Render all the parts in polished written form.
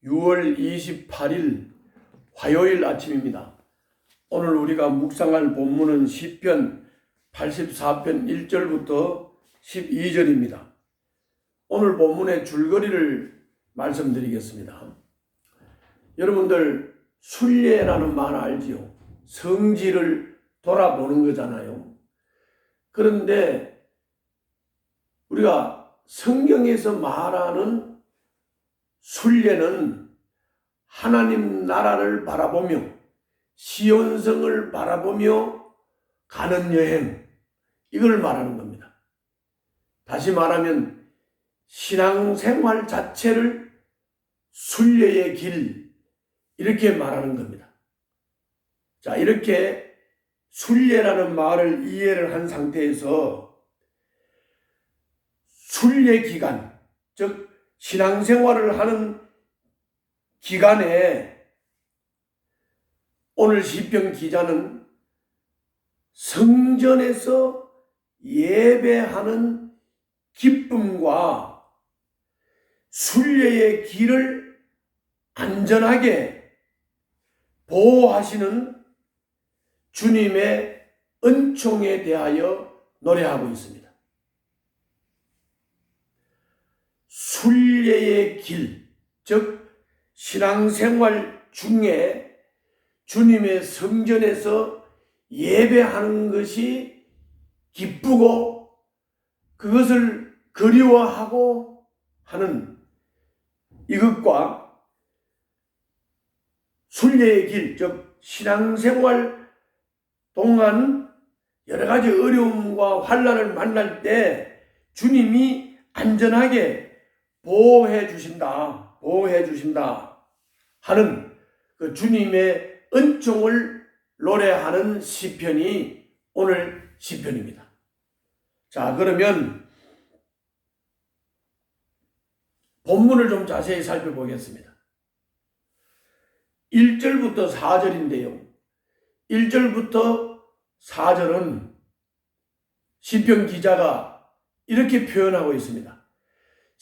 6월 28일 화요일 아침입니다. 오늘 우리가 묵상할 본문은 시편 84편 1절부터 12절입니다. 오늘 본문의 줄거리를 말씀드리겠습니다. 여러분들 순례라는 말 알지요? 성지를 돌아보는 거잖아요. 그런데 우리가 성경에서 말하는 순례는 하나님 나라를 바라보며 시온성을 바라보며 가는 여행, 이걸 말하는 겁니다. 다시 말하면 신앙생활 자체를 순례의 길, 이렇게 말하는 겁니다. 자, 이렇게 순례라는 말을 이해를 한 상태에서 순례 기간, 즉 신앙생활을 하는 기간에 오늘 시편 기자는 성전에서 예배하는 기쁨과 순례의 길을 안전하게 보호하시는 주님의 은총에 대하여 노래하고 있습니다. 순례의 길, 즉 신앙생활 중에 주님의 성전에서 예배하는 것이 기쁘고 그것을 그리워하고 하는 이것과 순례의 길, 즉 신앙생활 동안 여러 가지 어려움과 환난을 만날 때 주님이 안전하게 보호해 주신다 하는 그 주님의 은총을 노래하는 시편이 오늘 시편입니다. 자, 그러면 본문을 좀 자세히 살펴보겠습니다. 1절부터 4절인데요. 1절부터 4절은 시편 기자가 이렇게 표현하고 있습니다.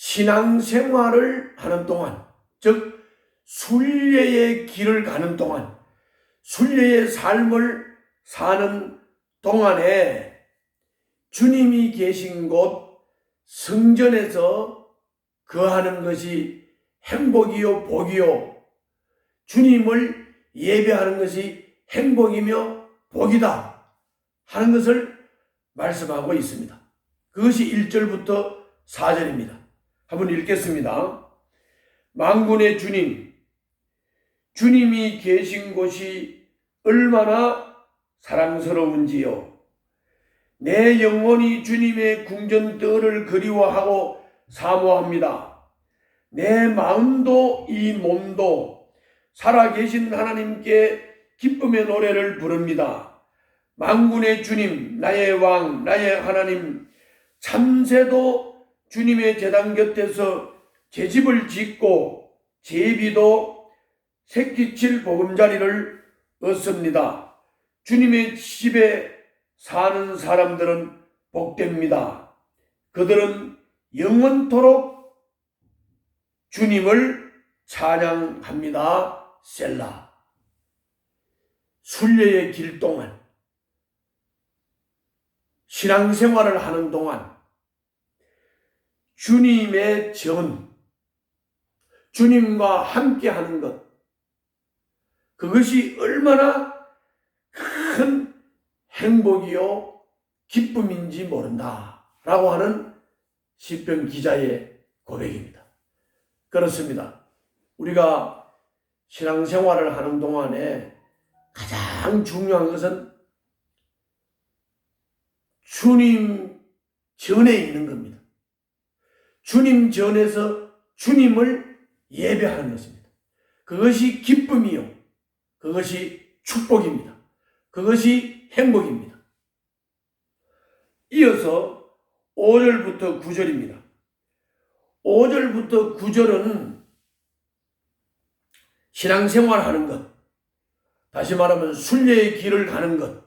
신앙생활을 하는 동안, 즉 순례의 길을 가는 동안, 순례의 삶을 사는 동안에 주님이 계신 곳 성전에서 거하는 것이 행복이요 복이요, 주님을 예배하는 것이 행복이며 복이다 하는 것을 말씀하고 있습니다. 그것이 1절부터 4절입니다. 한번 읽겠습니다. 만군의 주님, 주님이 계신 곳이 얼마나 사랑스러운지요. 내 영혼이 주님의 궁전뜰을 그리워하고 사모합니다. 내 마음도 이 몸도 살아계신 하나님께 기쁨의 노래를 부릅니다. 만군의 주님, 나의 왕, 나의 하나님, 참새도 주님의 제단 곁에서 제집을 짓고 제비도 새끼칠 보금자리를 얻습니다. 주님의 집에 사는 사람들은 복됩니다. 그들은 영원토록 주님을 찬양합니다. 셀라. 순례의 길 동안, 신앙생활을 하는 동안 주님의 주님과 함께 하는 것, 그것이 얼마나 큰 행복이요 기쁨인지 모른다 라고 하는 시편 기자의 고백입니다. 그렇습니다. 우리가 신앙생활을 하는 동안에 가장 중요한 것은 주님 전에 있는 겁니다. 주님 전에서 주님을 예배하는 것입니다. 그것이 기쁨이요, 그것이 축복입니다. 그것이 행복입니다. 이어서 5절부터 9절입니다. 5절부터 9절은 신앙생활 하는 것, 다시 말하면 순례의 길을 가는 것,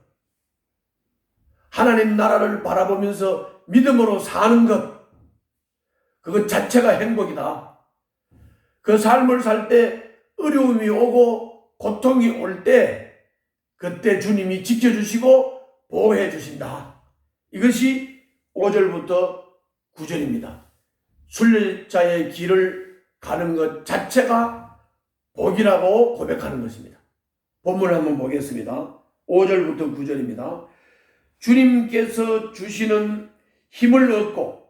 하나님 나라를 바라보면서 믿음으로 사는 것, 그것 자체가 행복이다. 그 삶을 살 때 어려움이 오고 고통이 올 때 그때 주님이 지켜주시고 보호해 주신다. 이것이 5절부터 9절입니다. 순례자의 길을 가는 것 자체가 복이라고 고백하는 것입니다. 본문을 한번 보겠습니다. 5절부터 9절입니다. 주님께서 주시는 힘을 얻고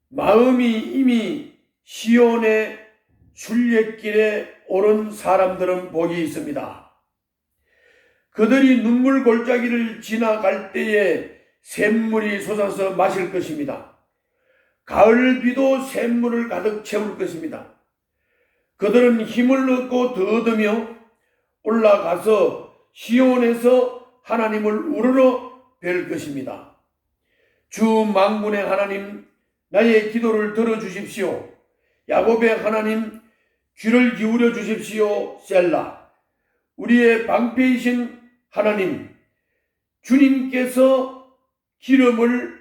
마음이 이미 시온의 순례길에 오른 사람들은 복이 있습니다. 그들이 눈물 골짜기를 지나갈 때에 샘물이 솟아서 마실 것입니다. 가을 비도 샘물을 가득 채울 것입니다. 그들은 힘을 얻고 더 얻으며 올라가서 시온에서 하나님을 우러러 뵐 것입니다. 주 만군의 하나님, 나의 기도를 들어주십시오. 야곱의 하나님, 귀를 기울여 주십시오. 셀라. 우리의 방패이신 하나님, 주님께서 기름을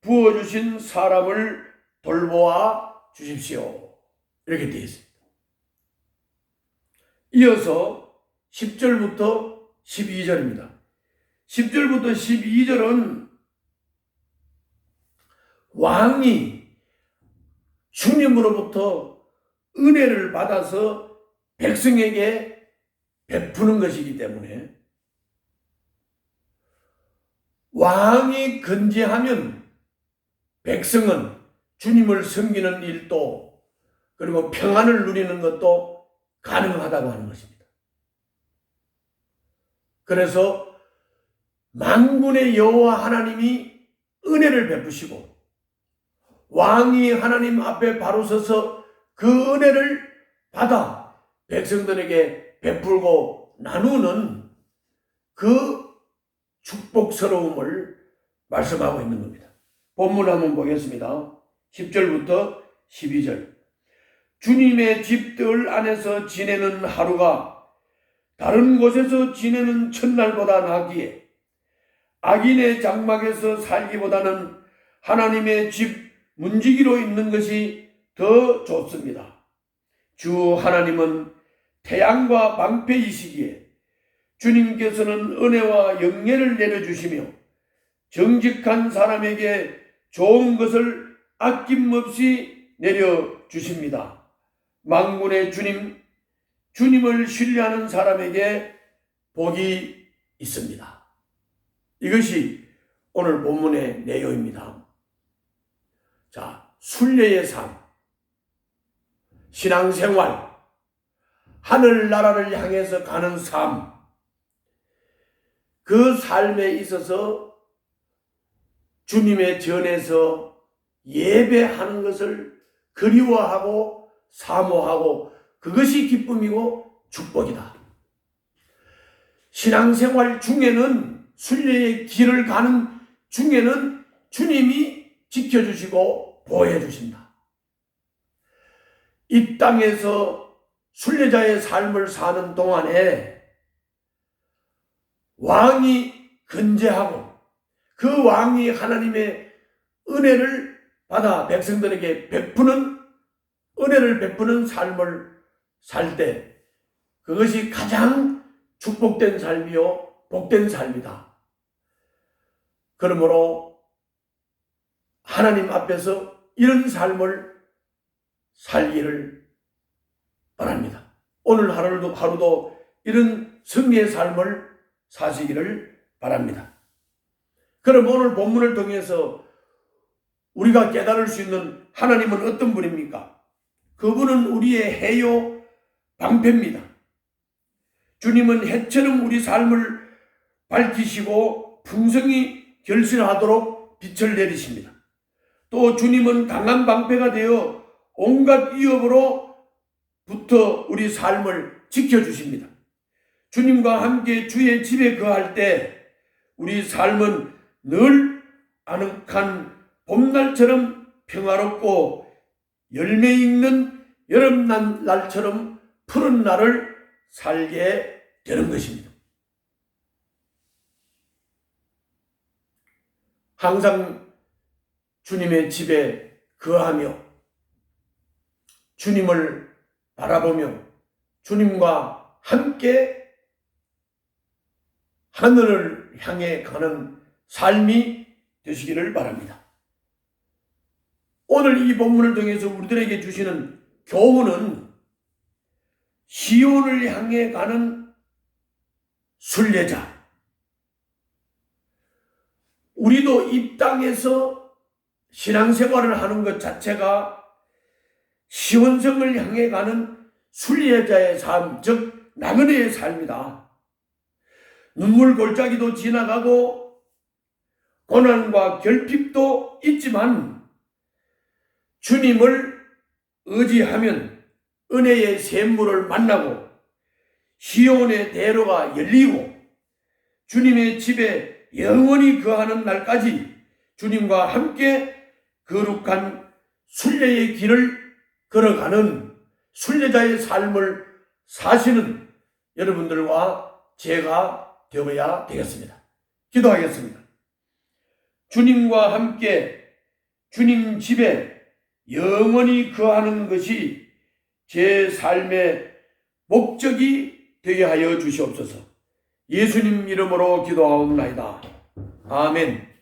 부어주신 사람을 돌보아 주십시오. 이렇게 되어 있습니다. 이어서 10절부터 12절입니다. 10절부터 12절은 왕이 주님으로부터 은혜를 받아서 백성에게 베푸는 것이기 때문에 왕이 건재하면 백성은 주님을 섬기는 일도 그리고 평안을 누리는 것도 가능하다고 하는 것입니다. 그래서 만군의 여호와 하나님이 은혜를 베푸시고 왕이 하나님 앞에 바로 서서 그 은혜를 받아 백성들에게 베풀고 나누는 그 축복스러움을 말씀하고 있는 겁니다. 본문 한번 보겠습니다. 10절부터 12절. 주님의 집들 안에서 지내는 하루가 다른 곳에서 지내는 첫날보다 나기에 악인의 장막에서 살기보다는 하나님의 집 문지기로 있는 것이 더 좋습니다. 주 하나님은 태양과 방패이시기에 주님께서는 은혜와 영예를 내려주시며 정직한 사람에게 좋은 것을 아낌없이 내려주십니다. 만군의 주님, 주님을 신뢰하는 사람에게 복이 있습니다. 이것이 오늘 본문의 내용입니다. 자, 순례의 삶, 신앙생활, 하늘나라를 향해서 가는 삶, 그 삶에 있어서 주님의 전에서 예배하는 것을 그리워하고 사모하고 그것이 기쁨이고 축복이다. 신앙생활 중에는 순례의 길을 가는 중에는 주님이 지켜주시고 보호해 주신다. 이 땅에서 순례자의 삶을 사는 동안에 왕이 건재하고 그 왕이 하나님의 은혜를 받아 백성들에게 은혜를 베푸는 삶을 살 때 그것이 가장 축복된 삶이요 복된 삶이다. 그러므로 하나님 앞에서 이런 삶을 살기를 바랍니다. 오늘 하루도 이런 승리의 삶을 사시기를 바랍니다. 그럼 오늘 본문을 통해서 우리가 깨달을 수 있는 하나님은 어떤 분입니까? 그분은 우리의 해요 방패입니다. 주님은 해처럼 우리 삶을 밝히시고 풍성히 결실하도록 빛을 내리십니다. 또 주님은 강한 방패가 되어 온갖 위협으로부터 우리 삶을 지켜주십니다. 주님과 함께 주의 집에 거할 때 우리 삶은 늘 아늑한 봄날처럼 평화롭고 열매 익는 여름날처럼 푸른 날을 살게 되는 것입니다. 항상 주님의 집에 거하며 주님을 바라보며 주님과 함께 하늘을 향해 가는 삶이 되시기를 바랍니다. 오늘 이 본문을 통해서 우리들에게 주시는 교훈은 시온을 향해 가는 순례자. 우리도 이 땅에서 신앙생활을 하는 것 자체가 시온성을 향해 가는 순례자의 삶, 즉 나그네의 삶이다. 눈물 골짜기도 지나가고 고난과 결핍도 있지만 주님을 의지하면 은혜의 샘물을 만나고 시온의 대로가 열리고 주님의 집에 영원히 거하는 날까지 주님과 함께 거룩한 순례의 길을 걸어가는 순례자의 삶을 사시는 여러분들과 제가 되어야 되겠습니다. 기도하겠습니다. 주님과 함께 주님 집에 영원히 거하는 것이 제 삶의 목적이 되게 하여 주시옵소서. 예수님 이름으로 기도하옵나이다. 아멘.